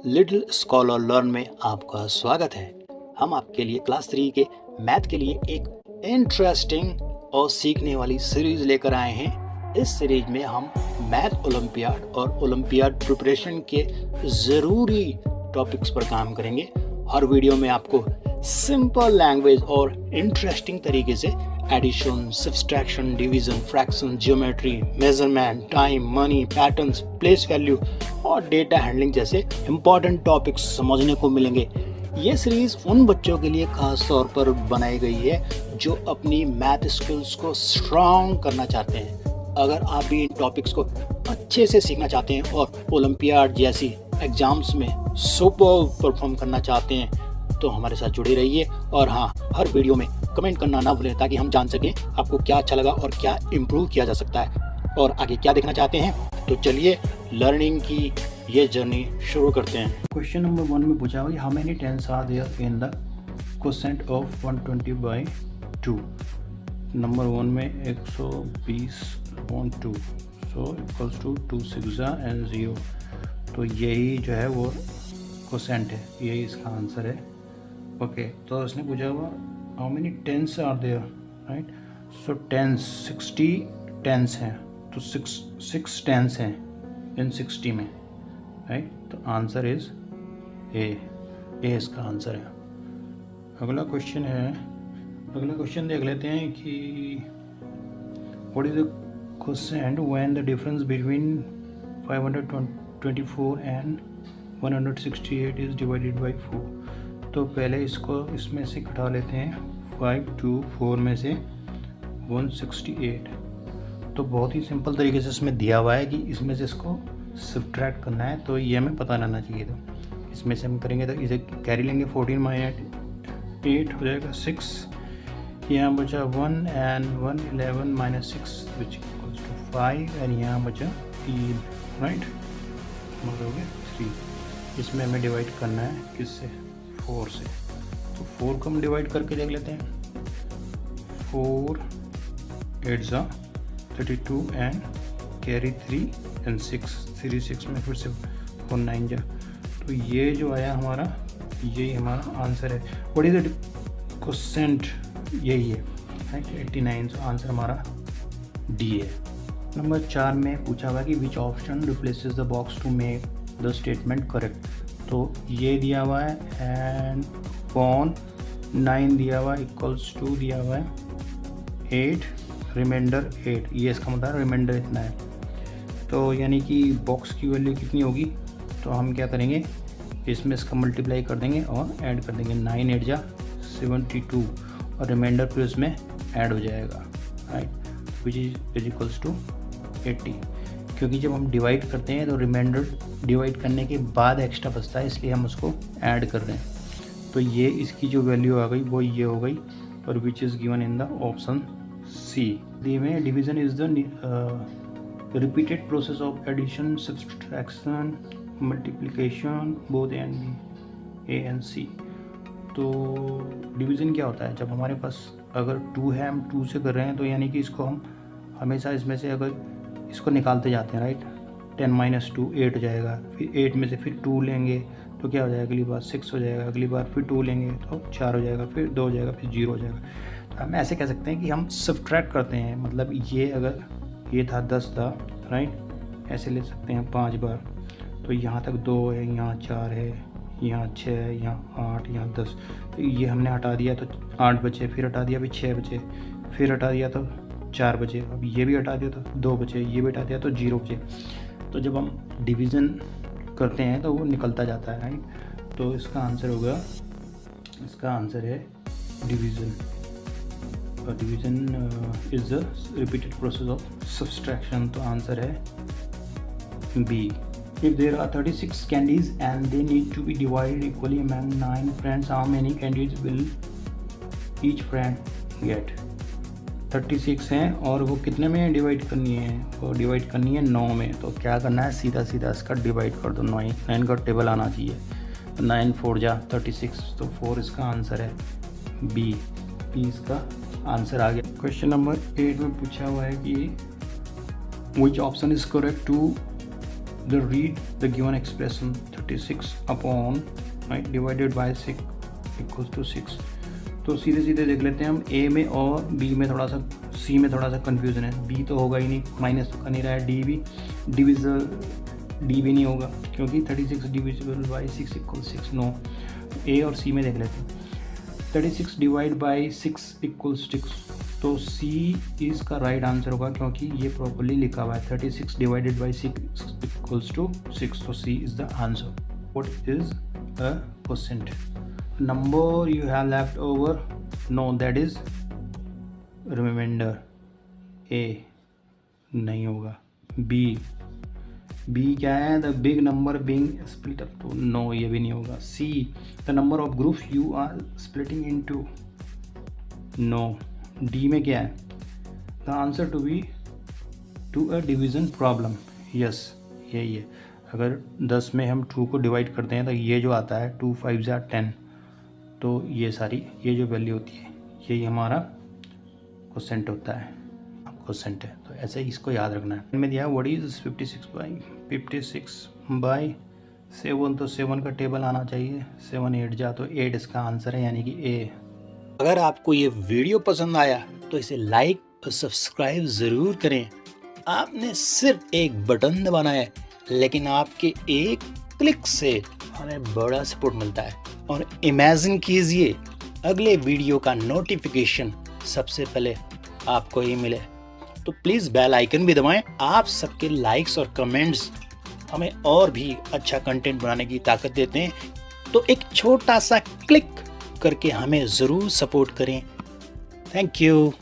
Little scholar learn में आपका स्वागत है। हम आपके लिए क्लास 3 के मैथ के लिए एक इंटरेस्टिंग और सीखने वाली सीरीज लेकर आए हैं। इस सीरीज में हम मैथ ओलंपियाड और ओलंपियाड प्रिपरेशन के ज़रूरी टॉपिक्स पर काम करेंगे। हर वीडियो में आपको सिंपल लैंग्वेज और इंटरेस्टिंग तरीके से addition, subtraction, division, fraction, geometry, measurement, time, money, patterns, place value और डेटा हैंडलिंग जैसे इंपॉर्टेंट टॉपिक्स समझने को मिलेंगे। ये सीरीज़ उन बच्चों के लिए खास तौर पर बनाई गई है जो अपनी मैथ स्किल्स को स्ट्रॉन्ग करना चाहते हैं। अगर आप भी इन टॉपिक्स को अच्छे से सीखना चाहते हैं और ओलंपियाड जैसी एग्ज़ाम्स में सुपर परफॉर्म करना चाहते हैं तो हमारे साथ जुड़े रहिए। और हाँ, हर वीडियो में कमेंट करना ना भूलें ताकि हम जान सकें आपको क्या अच्छा लगा और क्या इम्प्रूव किया जा सकता है और आगे क्या देखना चाहते हैं। तो चलिए लर्निंग की ये जर्नी शुरू करते हैं। क्वेश्चन नंबर 1 में पूछा हुआ how many tens are there in the quotient of 120/2। Number 1 में 120/2 सो इक्वल्स टू 2 6 एंड 0। तो यही जो है वो क्वोशेंट है, यही इसका आंसर है। ओके, तो उसने पूछा हुआ how many tens are there, right. So tens 60 tens हैं, तो 6 टेंस हैं इन 60 में, राइट। तो आंसर इज ए इसका आंसर है। अगला क्वेश्चन देख लेते हैं कि what is the quotient when the difference between 524 and 168 is divided by 4। तो पहले इसमें से घटा लेते हैं 524 में से 168। तो बहुत ही सिंपल तरीके से इसमें दिया हुआ है कि इसमें से इसको सब्ट्रैक्ट करना है, तो ये हमें पता रहना चाहिए। तो इसमें से हम करेंगे तो इसे कैरी लेंगे, 14 - 8 हो जाएगा 6। यहाँ बचा 1 and 1 11 - 6 which equals to 5 and यहाँ बचा 3, राइट। मतलब हो गया 3। इसमें हमें डिवाइड करना है किससे, 4 से। तो 4 को हम डिवाइड करके देख लेते हैं। 4 8 32 एंड कैरी 3 एंड 6 में फिर से 4 9 जा। तो ये जो आया हमारा, यही हमारा आंसर है। व्हाट इज द क्वोशेंट, यही है, राइट, 89। तो आंसर हमारा डी है। नंबर 4 में पूछा हुआ कि which option replaces the box to make the statement correct. तो ये दिया हुआ है एंड पॉन 9 दिया हुआ है, इक्वल्स टू दिया हुआ है 8 रिमाइंडर 8। ये इसका मतलब रिमाइंडर इतना है। तो यानी कि बॉक्स की वैल्यू कितनी होगी, तो हम क्या करेंगे, इसमें इसका मल्टीप्लाई कर देंगे और ऐड कर देंगे। 9 8 जा 72 और रिमाइंडर फिर उसमें ऐड हो जाएगा, right, which is equals to 80। क्योंकि जब हम डिवाइड करते हैं तो रिमाइंडर डिवाइड करने के बाद एक्स्ट्रा बचता है, इसलिए हम उसको ऐड कर रहे हैं। तो ये इसकी जो वैल्यू आ गई वो ये हो गई, और which is given in the option C. में division is the repeated process of addition, subtraction, multiplication both A and C. तो डिवीज़न क्या होता है, जब हमारे पास अगर 2 है, हम 2 से कर रहे हैं, तो यानी कि इसको हम हमेशा इसमें से अगर इसको निकालते जाते हैं, राइट। 10 - 2 8 हो जाएगा, फिर 8 में से फिर 2 लेंगे तो क्या हो जाएगा, अगली बार 6 हो जाएगा, अगली बार फिर 2 लेंगे तो 4 हो जाएगा, फिर 2 हो जाएगा, फिर 0 हो जाएगा। तो हम ऐसे कह सकते हैं कि हम सब्ट्रैक्ट करते हैं। मतलब ये अगर ये था 10 था, राइट, ऐसे ले सकते हैं 5 बार। तो यहाँ तक 2 है, यहाँ 4 है, यहाँ 6 है, यहाँ 8, यहाँ 10। तो ये हमने हटा दिया तो 8 बचे, फिर हटा दिया, फिर 6 बचे, फिर हटा दिया तो 4 बचे, अब ये भी हटा दिया तो 2 बचे, ये भी हटा दिया तो 0 बचे। तो जब हम डिवीज़न करते हैं तो वो निकलता जाता है, राइट। तो इसका आंसर होगा, इसका आंसर है डिवीज़न। और division is the repeated process of subtraction. तो आंसर है B. If there are 36 candies and they need to be divided equally among 9 friends, how many candies will each friend get. 36 हैं और वो कितने में divide करनी है, वो डिवाइड करनी है 9 में। तो क्या करना है, सीधा सीधा इसका डिवाइड कर दो। 9 का टेबल आना चाहिए। 9 4 जा 36, तो 4 इसका आंसर है बी इसका आंसर आ गया। क्वेश्चन नंबर 8 में पूछा हुआ है कि which option is correct to the read the given expression 36 upon right divided by 6 equals to 6। तो सीधे सीधे देख लेते हैं हम, ए में और बी में थोड़ा सा, सी में थोड़ा सा कन्फ्यूजन है। बी तो होगा ही नहीं, माइनस तो कर नहीं रहा है। डी भी नहीं होगा क्योंकि 36 डिविजिबल बाई 6 इक्वल 6, नो। ए और सी में देख लेते हैं। 36 डिवाइड बाई 6 इक्वल 6, तो सी इसका राइट आंसर होगा क्योंकि ये प्रॉपर्ली लिखा हुआ है। 36 डिवाइडेड बाई 6 इक्वल्स टू 6, तो C is the answer. What is a percent number you have left over? No, that is remainder। A नहीं होगा। B क्या है? the big number being split up to, no, ये भी नहीं होगा। C the number of groups you are splitting into, no। D में क्या है? the answer to be to a division problem, yes, यही है। अगर 10 में हम 2 को डिवाइड करते हैं तो ये जो आता है 2 5 जा 10, तो ये सारी ये जो वैल्यू होती है यही हमारा क्वोशेंट होता है, क्वोशेंट है। तो ऐसे ही इसको याद रखना है। में दिया है व्हाट इज 56 बाई 7, तो 7 का टेबल आना चाहिए। 7 8 जा, तो 8 इसका आंसर है, यानी कि ए। अगर आपको ये वीडियो पसंद आया तो इसे लाइक और सब्सक्राइब ज़रूर करें। आपने सिर्फ एक बटन दबाना है, लेकिन आपके एक क्लिक से हमें बड़ा सपोर्ट मिलता है। और इमेजिन कीजिए अगले वीडियो का नोटिफिकेशन सबसे पहले आपको ही मिले। तो प्लीज़ बेल आइकन भी दबाएं। आप सबके लाइक्स और कमेंट्स हमें और भी अच्छा कंटेंट बनाने की ताकत देते हैं। तो एक छोटा सा क्लिक करके हमें ज़रूर सपोर्ट करें। Thank you.